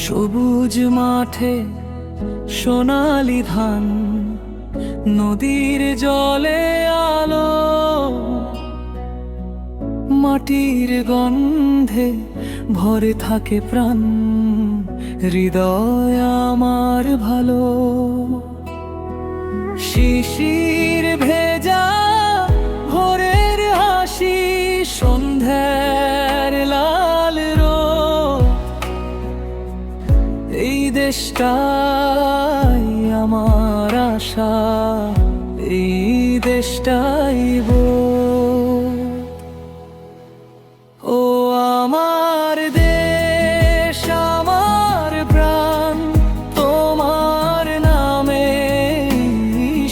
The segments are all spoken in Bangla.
সবুজ মাঠে সোনালি ধান, নদীর জলে আলো, মাটির গন্ধে ভরে থাকে প্রাণ, হৃদয় আমার ভালো। শিশির ভেজা ভোরের হাসি, সন্ধ্যার লাল রোদ, এই দেশটাই আমার আশা, এই দেশটাই ও আমার দেশ, আমার প্রাণ, তোমার নামে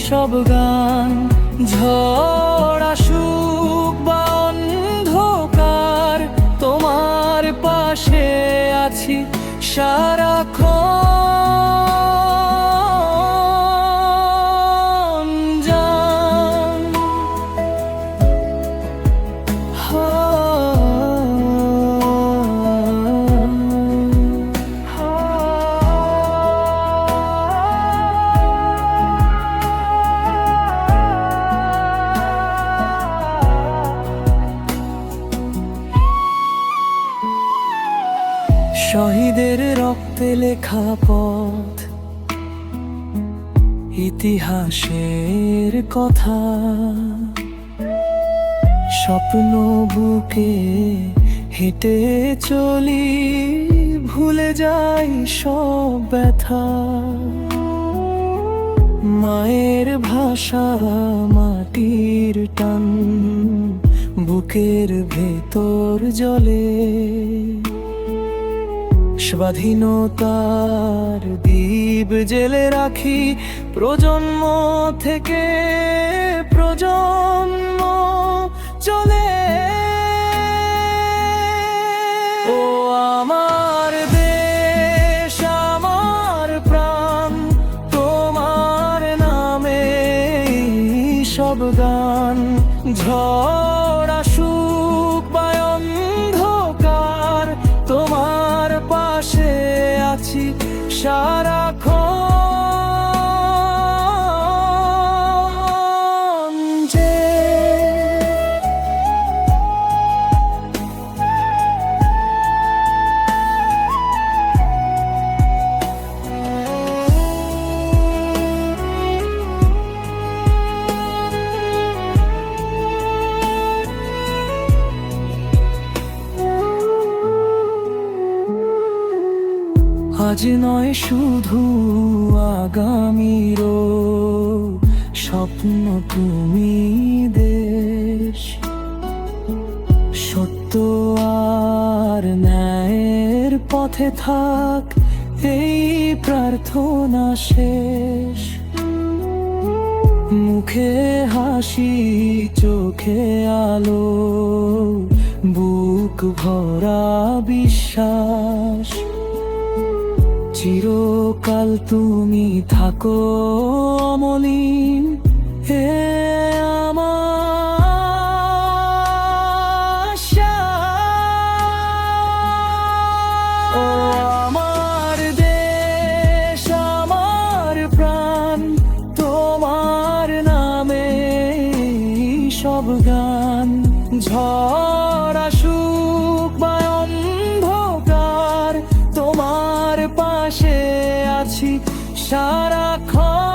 সব গান। ঝড় আসুক বা অন্ধকার, তোমার পাশে আছি সারাক্ষণ। শহীদের রক্তে লেখা পথ, ইতিহাসের কথা, স্বপ্ন বুকে হেঁটে চলি, ভুলে যাই সব ব্যথা। মায়ের ভাষা, মাটির টান, বুকের ভেতর জ্বলে। স্বাধীনতার দীপ জেলে রাখি, প্রজন্ম থেকে প্রজন্ম চলে। ও আমার দেশ, আমার প্রাণ, তোমার নামে সব গান। ঝড় আসুক বা অন্ধকার, তোমার পাশে আছি সারাক্ষণ। আজ নয় শুধু আগামীরও স্বপ্ন তুমি দেশ, সত্য আর ন্যায়ের পথে থাক এই প্রার্থনা শেষ। মুখে হাসি, চোখে আলো, বুক ভরা বিশ্বাস। চিরকাল তুমি থাকো অমলিন, হে আমার আশা। ও আমার দেশ, আমার প্রাণ, তোমার নামে সব গান। ঝড় আসুক বা অন্ধকার, তোমার পাশে আছি সারাক্ষণ।